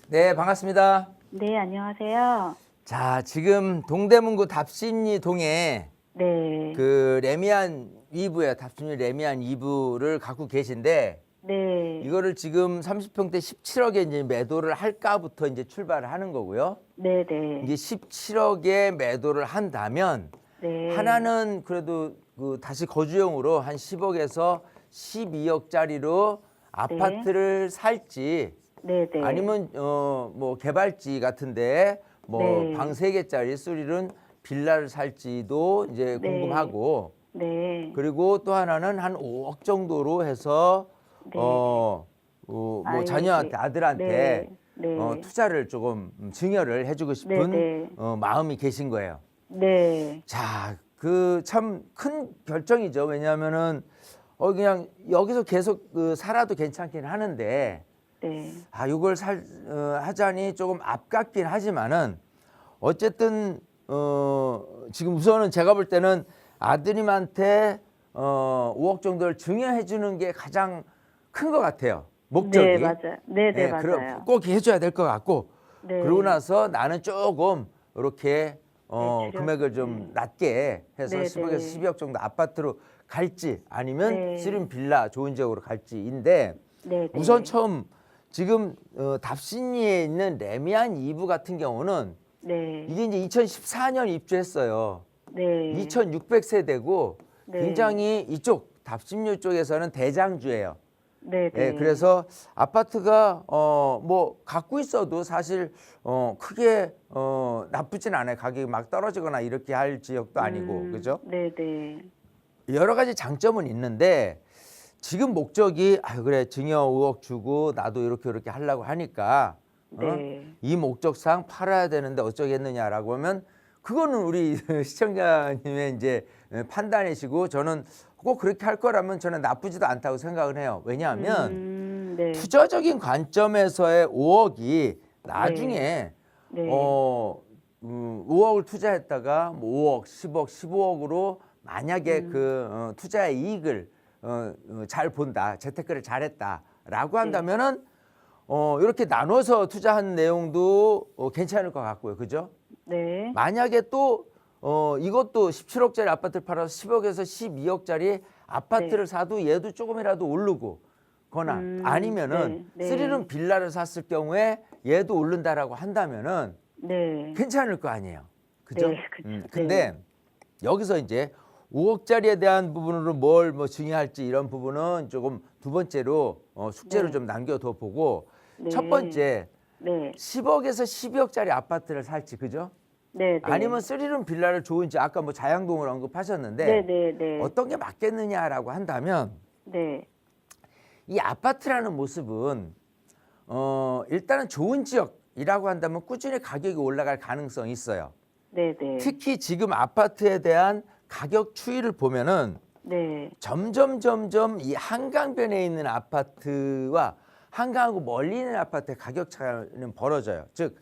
네, 반갑습니다. 네, 안녕하세요. 자, 지금 동대문구 답심리 동에 네. 그 레미안 2부에 답심리 레미안 2부를 갖고 계신데 네. 이거를 지금 30평대 17억에 이제 매도를 할까부터 이제 출발을 하는 거고요. 네네. 이게 17억에 매도를 한다면 네. 하나는 그래도 그 다시 거주용으로 한 10억에서 12억짜리로 아파트를 살지 네네. 아니면 뭐 개발지 같은데 뭐 네. 방 3개짜리 쓰리는 빌라를 살지도 이제 네. 궁금하고 네. 그리고 또 하나는 한 5억 정도로 해서 네. 뭐 아이, 자녀한테 아들한테 네. 네. 투자를 조금 증여를 해주고 싶은 네. 마음이 계신 거예요. 네. 자, 그 참 큰 결정이죠. 왜냐하면은 그냥 여기서 계속 살아도 괜찮긴 하는데 네. 이걸 하자니 조금 아깝긴 하지만은 어쨌든 지금 우선은 제가 볼 때는 아드님한테 5억 정도를 증여해 주는 게 가장 큰 것 같아요. 목적이. 네, 맞아요. 네, 네, 맞아요. 꼭 해줘야 될 것 같고 네. 그러고 나서 나는 조금 이렇게 네, 금액을 좀 낮게 해서 네, 10억에서 네. 12억 정도 아파트로 갈지 아니면 네. 쓰림 빌라 좋은 지역으로 갈지인데 네, 네. 우선 처음 지금 답신리에 있는 레미안 2부 같은 경우는 네. 이게 이제 2014년 입주했어요. 네. 2600세대고 네. 굉장히 이쪽 답심리 쪽에서는 대장주예요. 네, 예, 네. 그래서 아파트가 뭐 갖고 있어도 사실 크게 나쁘진 않아요. 가격이 막 떨어지거나 이렇게 할 지역도 아니고 그죠? 네, 네. 여러 가지 장점은 있는데 지금 목적이 그래 증여 5억 주고 나도 이렇게 하려고 하니까 네. 이 목적상 팔아야 되는데 어쩌겠느냐라고 하면 그거는 우리 시청자님의 이제 판단이시고 저는 꼭 그렇게 할 거라면 저는 나쁘지도 않다고 생각을 해요. 왜냐하면 네. 투자적인 관점에서의 5억이 나중에 네. 5억을 투자했다가 뭐 5억, 10억, 15억으로 만약에 그 투자의 이익을 잘 본다, 재테크를 잘했다라고 한다면은 이렇게 나눠서 투자한 내용도 괜찮을 것 같고요, 그죠? 네. 만약에 또 이것도 17억짜리 아파트를 팔아서 10억에서 12억짜리 아파트를 사도 얘도 조금이라도 오르고거나 아니면은 네, 네. 쓰리룸 빌라를 샀을 경우에 얘도 오른다라고 한다면은 네. 괜찮을 거 아니에요, 그죠? 네, 그쵸. 근데 여기서 이제 5억짜리에 대한 부분으로 뭘 뭐 증여할지 이런 부분은 조금 두 번째로 숙제로 네. 좀 남겨둬 보고 네. 첫 번째 네. 10억에서 12억짜리 아파트를 살지 그죠? 네, 네. 아니면 쓰리룸 빌라를 좋은지 아까 뭐 자양동을 언급하셨는데 네, 네, 네. 어떤 게 맞겠느냐라고 한다면 네. 이 아파트라는 모습은 일단은 좋은 지역이라고 한다면 꾸준히 가격이 올라갈 가능성이 있어요. 네, 네. 특히 지금 아파트에 대한 가격 추이를 보면은 네. 점점 이 한강변에 있는 아파트와 한강하고 멀리 있는 아파트의 가격 차이는 벌어져요. 즉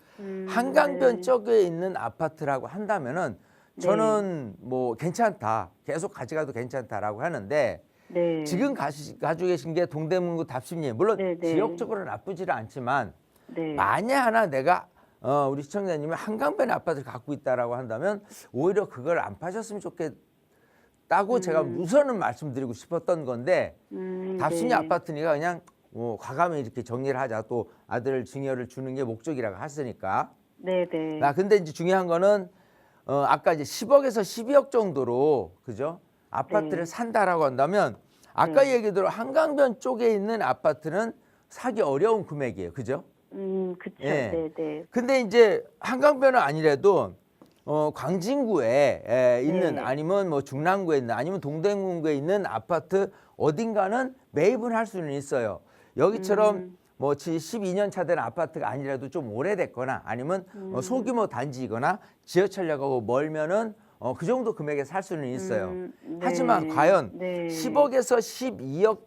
한강변 네. 쪽에 있는 아파트라고 한다면은 저는 뭐 괜찮다, 계속 가져가도 괜찮다라고 하는데 네. 지금 가지고 계신 게 동대문구 답심리 물론 네, 네. 지역적으로 나쁘지는 않지만 네. 만에 하나 내가 우리 시청자님이 한강변에 아파트를 갖고 있다라고 한다면 오히려 그걸 안 파셨으면 좋겠다고 제가 우선은 말씀드리고 싶었던 건데 답순이 네. 아파트니까 그냥 과감히 이렇게 정리를 하자. 또 아들 증여를 주는 게 목적이라고 하시니까. 네네. 근데 이제 중요한 거는 아까 이제 10억에서 12억 정도로 그죠? 아파트를 네. 산다라고 한다면 아까 네. 얘기대로 한강변 쪽에 있는 아파트는 사기 어려운 금액이에요. 그죠? 그쵸. 예. 네네. 근데 이제 한강변은 아니라도 광진구에 있는 네. 아니면 뭐 중랑구에 있는 아니면 동대문구에 있는 아파트 어딘가는 매입은 할 수는 있어요. 여기처럼 뭐 12년 차 된 아파트가 아니라도 좀 오래됐거나 아니면 소규모 단지이거나 지하철역하고 멀면은 그 정도 금액에 살 수는 있어요. 네. 하지만 과연 네. 10억에서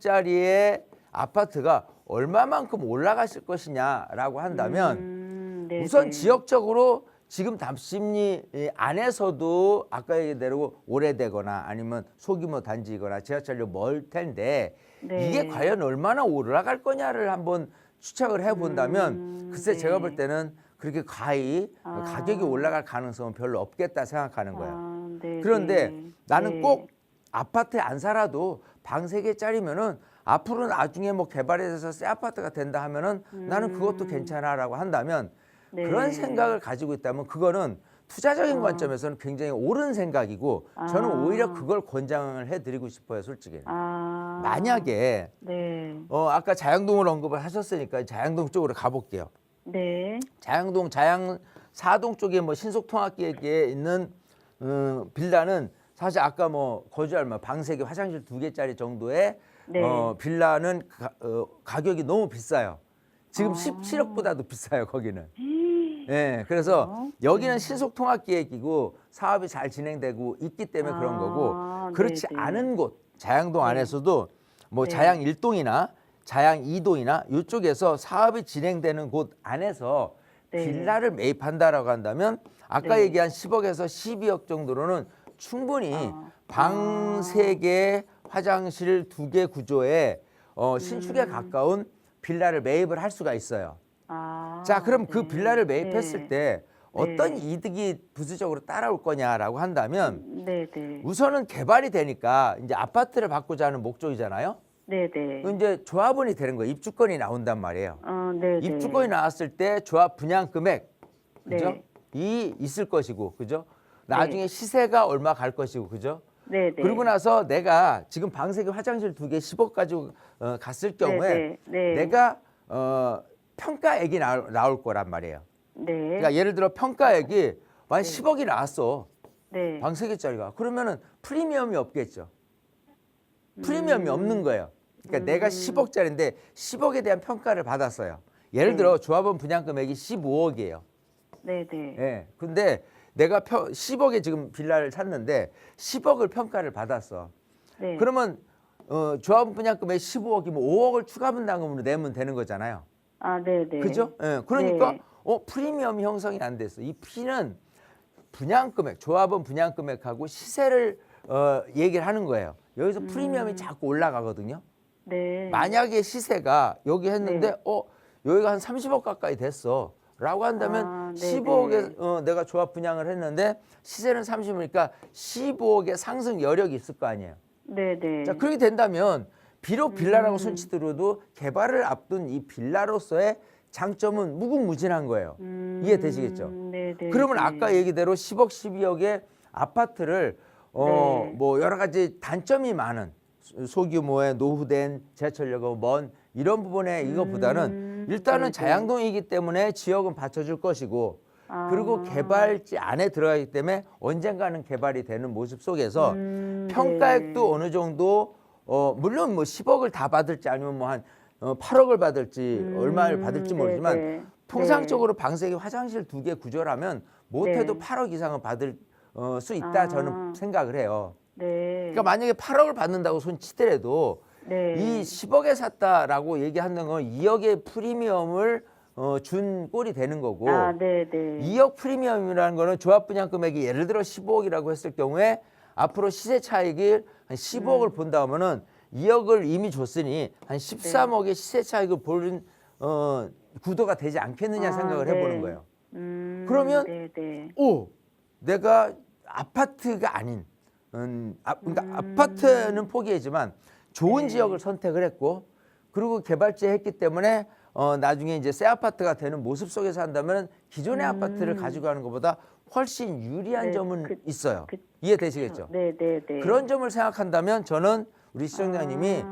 12억짜리의 아파트가 얼마만큼 올라가실 것이냐라고 한다면 네네. 우선 지역적으로 지금 답심리 안에서도 아까 얘기대로 오래되거나 아니면 소규모 단지이거나 지하철역 멀 텐데 네. 이게 과연 얼마나 올라갈 거냐를 한번 추측을 해본다면 글쎄 네. 제가 볼 때는 그렇게 가히 가격이 올라갈 가능성은 별로 없겠다 생각하는 거예요. 네네. 그런데 나는 네. 꼭 아파트에 안 살아도 방 3개짜리면은 앞으로 나중에 뭐 개발해서 새 아파트가 된다 하면은 나는 그것도 괜찮아라고 한다면 네. 그런 생각을 가지고 있다면 그거는 투자적인 관점에서는 굉장히 옳은 생각이고 저는 오히려 그걸 권장을 해드리고 싶어요, 솔직히. 만약에 네. 아까 자양동을 언급을 하셨으니까 자양동 쪽으로 가볼게요. 네. 자양동, 자양 4동 쪽에 뭐 신속통합기에 있는 빌라는 사실 아까 뭐 거주할 방 3개, 화장실 2개짜리 정도의 네. 빌라는 가격이 너무 비싸요. 지금 17억보다도 비싸요, 거기는. 네, 그래서 여기는 신속통합기획이고 사업이 잘 진행되고 있기 때문에 그런 거고 그렇지 네네. 않은 곳, 자양동 안에서도 뭐 네. 자양 1동이나 자양 2동이나 이쪽에서 사업이 진행되는 곳 안에서 네. 빌라를 매입한다라고 한다면 아까 네. 얘기한 10억에서 12억 정도로는 충분히 방 3개, 화장실 2개 구조의 신축에 가까운 빌라를 매입을 할 수가 있어요. 자, 그럼 그 네. 빌라를 매입했을 네. 때 어떤 네. 이득이 부수적으로 따라올 거냐라고 한다면 네네. 우선은 개발이 되니까 이제 아파트를 받고자 하는 목적이잖아요. 네네. 그럼 이제 조합원이 되는 거예요. 입주권이 나온단 말이에요. 네네. 입주권이 나왔을 때 조합 분양 금액, 그죠? 네. 이 있을 것이고, 그죠? 나중에 시세가 얼마 갈 것이고, 그죠? 네네. 그러고 나서 내가 지금 방 3개, 화장실 2개 10억 가지고 갔을 경우에 네. 내가 평가액이 나올 거란 말이에요. 네. 그러니까 예를 들어 평가액이 만약 10억이 나왔어. 네. 방 3개짜리가. 그러면은 프리미엄이 없겠죠. 프리미엄이 없는 거예요. 그러니까 내가 10억짜리인데 10억에 대한 평가를 받았어요. 예를 들어 조합원 분양 금액이 15억이에요. 네네. 예. 근데 내가 10억에 지금 빌라를 샀는데 10억을 평가를 받았어. 네. 그러면 조합원 분양 금액이 15억이면 5억을 추가 분담금으로 내면 되는 거잖아요. 네네. 그죠? 예. 그러니까 네. 프리미엄 형성이 안 됐어. 이 피는 분양 금액, 조합원 분양 금액하고 시세를 얘기를 하는 거예요. 여기서 프리미엄이 자꾸 올라가거든요. 네. 만약에 시세가 여기 했는데 네. 여기가 한 30억 가까이 됐어. 라고 한다면 네네. 15억에 내가 조합 분양을 했는데 시세는 30이니까 15억의 상승 여력이 있을 거 아니에요. 네네. 자, 그렇게 된다면 비록 빌라라고 손치더라도 개발을 앞둔 이 빌라로서의 장점은 무궁무진한 거예요. 이해되시겠죠? 네네. 그러면 아까 얘기대로 10억, 12억의 아파트를 네. 뭐 여러 가지 단점이 많은 소규모의 노후된 지하철역하고 먼 이런 부분에 이것보다는 일단은 네네. 자양동이기 때문에 지역은 받쳐줄 것이고 그리고 개발지 안에 들어가기 때문에 언젠가는 개발이 되는 모습 속에서 평가액도 네. 어느 정도 물론 뭐 10억을 다 받을지 아니면 뭐 한 8억을 받을지 얼마를 받을지 모르지만 네네. 통상적으로 방 3개 화장실 2개 구조라면 못해도 네. 8억 이상은 받을 수 있다 저는 생각을 해요. 네. 그러니까 만약에 8억을 받는다고 손치더라도 네. 이 10억에 샀다라고 얘기하는 건 2억의 프리미엄을 준 꼴이 되는 거고 네네. 2억 프리미엄이라는 거는 조합 분양 금액이 예를 들어 15억이라고 했을 경우에 앞으로 시세 차익을 한 15억을 본다 하면은 2억을 이미 줬으니 한 13억의 시세 차익을 보는 구도가 되지 않겠느냐 생각을 해보는 거예요. 그러면 네네. 내가 아파트가 아닌 그러니까 아파트는 포기했지만 좋은 네. 지역을 선택을 했고 그리고 개발지 했기 때문에 나중에 이제 새 아파트가 되는 모습 속에서 한다면 기존의 아파트를 가지고 가는 것보다 훨씬 유리한 네, 점은 있어요. 그- 이해되시겠죠? 네네네. 그런 점을 생각한다면 저는 우리 시청자님이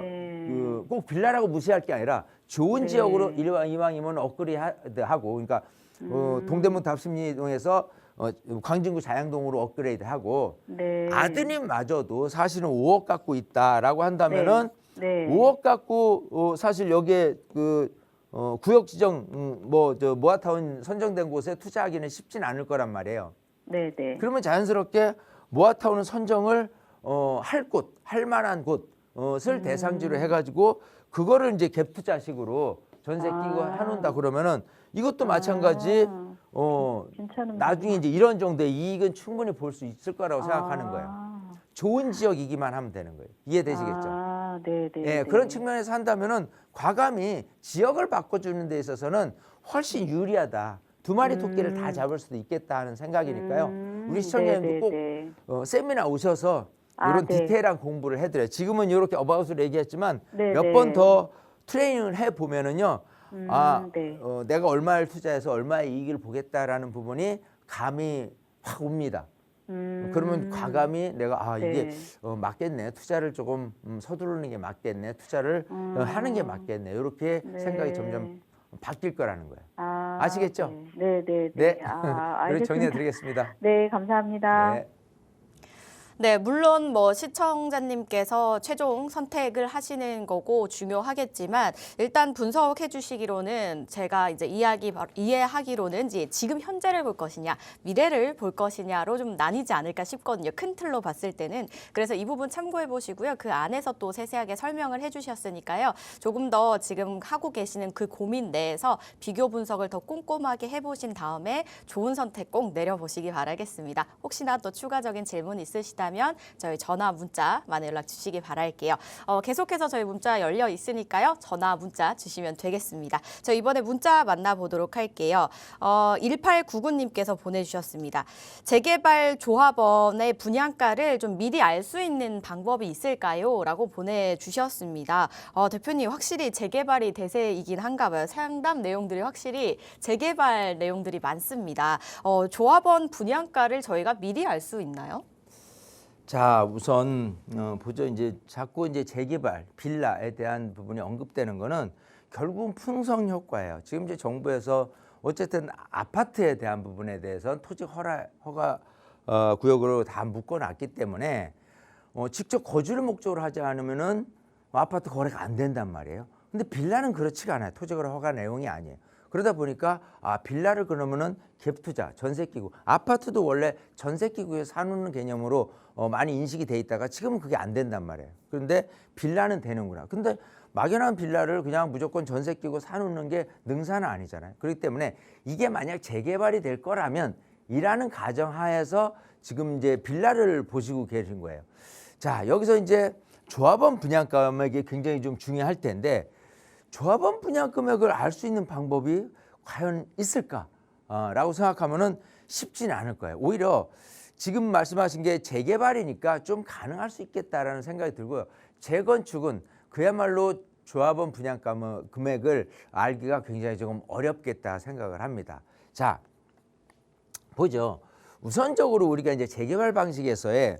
네. 꼭 빌라라고 무시할 게 아니라 좋은 네. 지역으로 이왕이면 업그레이드하고 그러니까 동대문 답심리동에서 광진구 자양동으로 업그레이드하고 네. 아드님마저도 사실은 5억 갖고 있다라고 한다면은 네. 5억 갖고 사실 여기에 그 구역 지정 모아타운 선정된 곳에 투자하기는 쉽진 않을 거란 말이에요. 네네. 그러면 자연스럽게 모아타운은 선정을 할 만한 곳을 대상지로 해가지고 그거를 이제 갭 투자식으로 전세 끼고 해놓는다 그러면은 이것도 마찬가지 괜찮은 나중에 이제 이런 정도의 이익은 충분히 볼 수 있을 거라고 생각하는 거예요. 좋은 지역이기만 하면 되는 거예요. 이해되시겠죠? 네네. 예, 그런 측면에서 한다면은 과감히 지역을 바꿔주는 데 있어서는 훨씬 유리하다. 두 마리 토끼를 다 잡을 수도 있겠다 하는 생각이니까요. 우리 시청자님도 꼭 세미나 오셔서 이런 네. 디테일한 공부를 해드려요. 지금은 이렇게 어바웃으로 얘기했지만 네, 몇 네. 번 더 트레이닝을 해보면은요. 네. 내가 얼마를 투자해서 얼마의 이익을 보겠다라는 부분이 감이 확 옵니다. 그러면 과감히 내가 이게 맞겠네. 투자를 조금 서두르는 게 맞겠네. 투자를 하는 게 맞겠네. 이렇게 네. 생각이 점점 바뀔 거라는 거예요. 아시겠죠? 네네. 네. 네. 그리고 정리해 드리겠습니다. 네, 감사합니다. 네. 네, 물론 뭐 시청자님께서 최종 선택을 하시는 거고 중요하겠지만 일단 분석해 주시기로는 제가 이제 이해하기로는 이제 지금 현재를 볼 것이냐, 미래를 볼 것이냐로 좀 나뉘지 않을까 싶거든요. 큰 틀로 봤을 때는. 그래서 이 부분 참고해 보시고요. 그 안에서 또 세세하게 설명을 해 주셨으니까요. 조금 더 지금 하고 계시는 그 고민 내에서 비교 분석을 더 꼼꼼하게 해보신 다음에 좋은 선택 꼭 내려보시기 바라겠습니다. 혹시나 또 추가적인 질문 있으시다면 저희 전화, 문자 많이 연락 주시기 바랄게요. 계속해서 저희 문자 열려 있으니까요. 전화, 문자 주시면 되겠습니다. 저 이번에 문자 만나보도록 할게요. 1899님께서 보내주셨습니다. 재개발 조합원의 분양가를 좀 미리 알 수 있는 방법이 있을까요? 라고 보내주셨습니다. 대표님 확실히 재개발이 대세이긴 한가 봐요. 상담 내용들이 확실히 재개발 내용들이 많습니다. 조합원 분양가를 저희가 미리 알 수 있나요? 자, 우선 보죠. 이제 자꾸 이제 재개발, 빌라에 대한 부분이 언급되는 거는 결국은 풍성 효과예요. 지금 이제 정부에서 어쨌든 아파트에 대한 부분에 대해서는 토지 허가 구역으로 다 묶어놨기 때문에 직접 거주를 목적으로 하지 않으면은 아파트 거래가 안 된단 말이에요. 근데 빌라는 그렇지가 않아요. 토지 거래 허가 내용이 아니에요. 그러다 보니까 빌라를 그러면은 갭 투자, 전세 끼고, 아파트도 원래 전세 끼고에 사놓는 개념으로 많이 인식이 돼 있다가 지금은 그게 안 된단 말이에요. 그런데 빌라는 되는구나. 근데 막연한 빌라를 그냥 무조건 전세 끼고 사놓는 게 능사는 아니잖아요. 그렇기 때문에 이게 만약 재개발이 될 거라면 이라는 가정하에서 지금 이제 빌라를 보시고 계신 거예요. 자, 여기서 이제 조합원 분양가 금액이 굉장히 좀 중요할 텐데 조합원 분양 금액을 알 수 있는 방법이 과연 있을까라고 생각하면은 쉽지는 않을 거예요. 오히려 지금 말씀하신 게 재개발이니까 좀 가능할 수 있겠다라는 생각이 들고요. 재건축은 그야말로 조합원 분양가 금액을 알기가 굉장히 조금 어렵겠다 생각을 합니다. 자, 보죠. 우선적으로 우리가 이제 재개발 방식에서의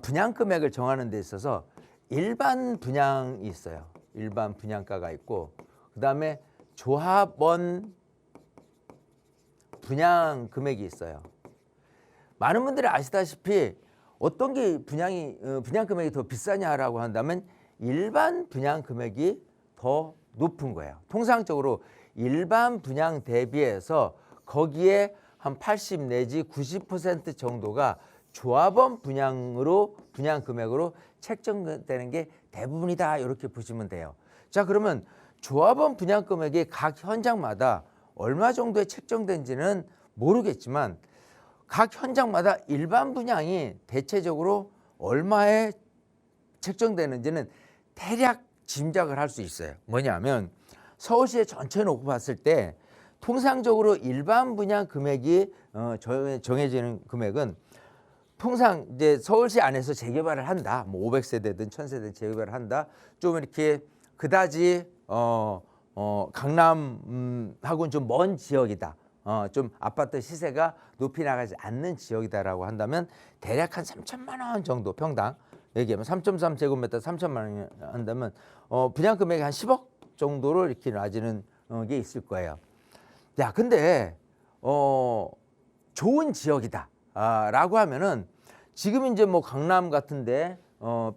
분양 금액을 정하는 데 있어서 일반 분양이 있어요. 일반 분양가가 있고 그다음에 조합원 분양 금액이 있어요. 많은 분들이 아시다시피 어떤 게 분양 금액이 더 비싸냐라고 한다면 일반 분양 금액이 더 높은 거예요. 통상적으로 일반 분양 대비해서 거기에 한 80 내지 90% 정도가 조합원 분양 금액으로 책정되는 게 대부분이다 이렇게 보시면 돼요. 자, 그러면 조합원 분양 금액이 각 현장마다 얼마 정도에 책정된지는 모르겠지만 각 현장마다 일반 분양이 대체적으로 얼마에 책정되는지는 대략 짐작을 할 수 있어요. 뭐냐면 서울시의 전체 놓고 봤을 때 통상적으로 일반 분양 금액이 정해지는 금액은 통상 이제 서울시 안에서 재개발을 한다. 뭐 500세대든 1000세대든 재개발을 한다. 좀 이렇게 그다지 강남하고는 좀 먼 지역이다. 좀 아파트 시세가 높이 나가지 않는 지역이다라고 한다면 대략 한 3천만 원 정도 평당 얘기하면 3.3제곱미터 3천만 원 한다면 분양 금액이 한 10억 정도로 이렇게 낮아지는 게 있을 거예요. 야, 근데 좋은 지역이다. 라고 하면은 지금 이제 뭐 강남 같은데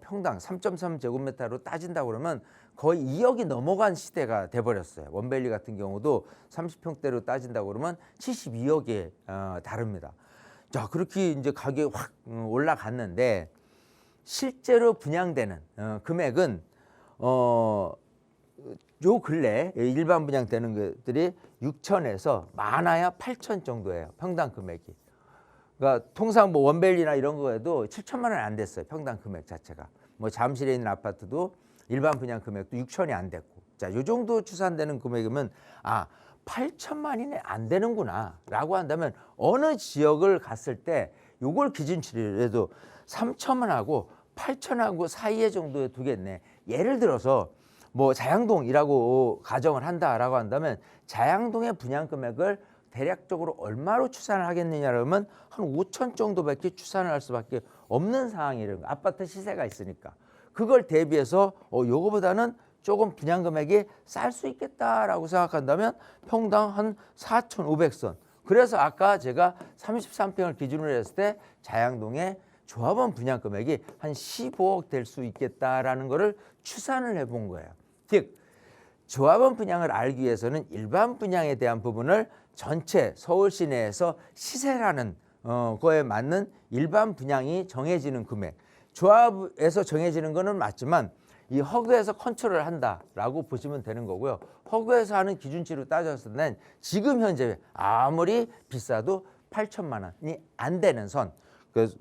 평당 3.3제곱미터로 따진다고 그러면 거의 2억이 넘어간 시대가 돼버렸어요. 원밸리 같은 경우도 30평대로 따진다고 그러면 72억에 다릅니다. 자, 그렇게 이제 가격이 확 올라갔는데 실제로 분양되는 금액은 요 근래 일반 분양되는 것들이 6천에서 많아야 8천 정도예요. 평당 금액이. 그러니까 통상 뭐 원밸리나 이런 거에도 7천만 원이 안 됐어요. 평당 금액 자체가. 뭐 잠실에 있는 아파트도 일반 분양 금액도 6천이 안 됐고. 자, 요 정도 추산되는 금액이면 8천만이 안 되는구나라고 한다면 어느 지역을 갔을 때 요걸 기준치로 해도 3천만하고 8천하고 사이에 정도에 두겠네. 예를 들어서 뭐 자양동이라고 가정을 한다라고 한다면 자양동의 분양 금액을 대략적으로 얼마로 추산을 하겠느냐 그러면 한 5천 정도밖에 추산을 할 수밖에 없는 상황이라는 거예요. 아파트 시세가 있으니까. 그걸 대비해서 요거보다는 조금 분양 금액이 쌀 수 있겠다라고 생각한다면 평당 한 4,500선. 그래서 아까 제가 33평을 기준으로 했을 때 자양동의 조합원 분양 금액이 한 15억 될 수 있겠다라는 거를 추산을 해본 거예요. 즉 조합원 분양을 알기 위해서는 일반 분양에 대한 부분을 전체 서울 시내에서 시세라는 거에 맞는 일반 분양이 정해지는 금액, 조합에서 정해지는 거는 맞지만 이 허그에서 컨트롤을 한다라고 보시면 되는 거고요. 허그에서 하는 기준치로 따졌을 때는 지금 현재 아무리 비싸도 8천만 원이 안 되는 선, 그래서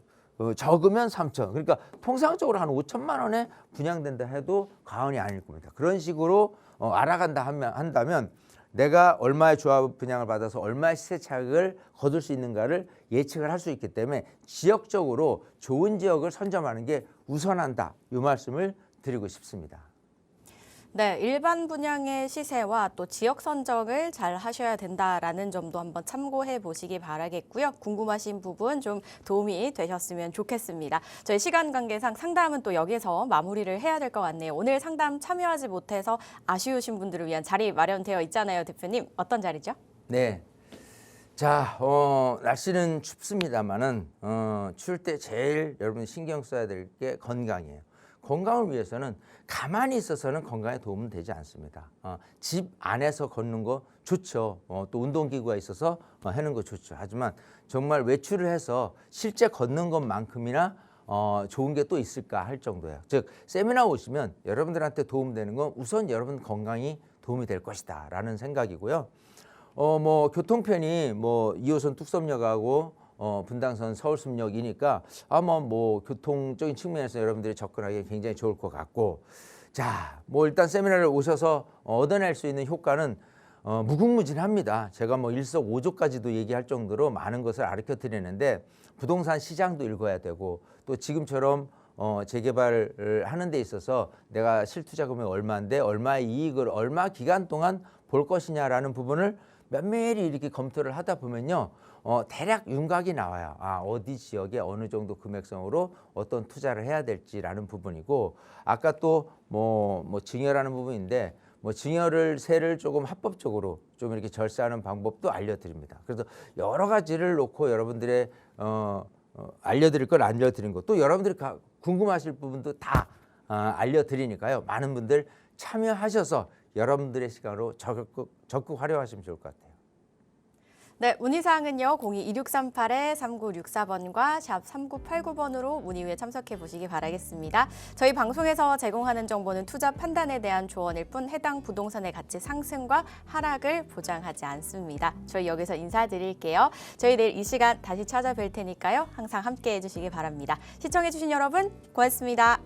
적으면 3천. 그러니까 통상적으로 한 5천만 원에 분양된다 해도 과언이 아닐 겁니다. 그런 식으로 알아간다 한다면 내가 얼마의 조합 분양을 받아서 얼마의 시세 차익을 거둘 수 있는가를 예측을 할 수 있기 때문에 지역적으로 좋은 지역을 선점하는 게 우선한다. 이 말씀을 드리고 싶습니다. 네, 일반 분양의 시세와 또 지역 선정을 잘 하셔야 된다라는 점도 한번 참고해 보시기 바라겠고요. 궁금하신 부분 좀 도움이 되셨으면 좋겠습니다. 저희 시간 관계상 상담은 또 여기서 마무리를 해야 될 것 같네요. 오늘 상담 참여하지 못해서 아쉬우신 분들을 위한 자리 마련되어 있잖아요, 대표님. 어떤 자리죠? 네. 자, 날씨는 춥습니다만은 추울 때 제일 여러분 신경 써야 될 게 건강이에요. 건강을 위해서는 가만히 있어서는 건강에 도움은 되지 않습니다. 집 안에서 걷는 거 좋죠. 또 운동기구가 있어서 하는 거 좋죠. 하지만 정말 외출을 해서 실제 걷는 것만큼이나 좋은 게 또 있을까 할 정도예요. 즉 세미나 오시면 여러분들한테 도움되는 건 우선 여러분 건강이 도움이 될 것이다 라는 생각이고요. 뭐 교통편이 뭐 2호선 뚝섬역하고 분당선 서울숲역이니까 아마 뭐 교통적인 측면에서 여러분들이 접근하기 굉장히 좋을 것 같고, 자, 뭐 일단 세미나를 오셔서 얻어낼 수 있는 효과는 무궁무진합니다. 제가 뭐 일석오조까지도 얘기할 정도로 많은 것을 가르쳐 드리는데 부동산 시장도 읽어야 되고 또 지금처럼 재개발을 하는 데 있어서 내가 실투자금이 얼마인데 얼마의 이익을 얼마 기간 동안 볼 것이냐라는 부분을 면밀히 이렇게 검토를 하다 보면요. 대략 윤곽이 나와요. 어디 지역에 어느 정도 금액성으로 어떤 투자를 해야 될지라는 부분이고, 아까 또 뭐 증여라는 부분인데 증여를 세를 조금 합법적으로 좀 이렇게 절세하는 방법도 알려드립니다. 그래서 여러 가지를 놓고 여러분들의 알려드릴 걸 알려드린 것, 또 여러분들이 궁금하실 부분도 다 알려드리니까요. 많은 분들 참여하셔서 여러분들의 시간으로 적극 활용하시면 좋을 것 같아요. 네, 문의사항은요. 02-2638-3964번과 샵 3989번으로 문의 후에 참석해 보시기 바라겠습니다. 저희 방송에서 제공하는 정보는 투자 판단에 대한 조언일 뿐 해당 부동산의 가치 상승과 하락을 보장하지 않습니다. 저희 여기서 인사드릴게요. 저희 내일 이 시간 다시 찾아뵐 테니까요. 항상 함께해 주시기 바랍니다. 시청해 주신 여러분 고맙습니다.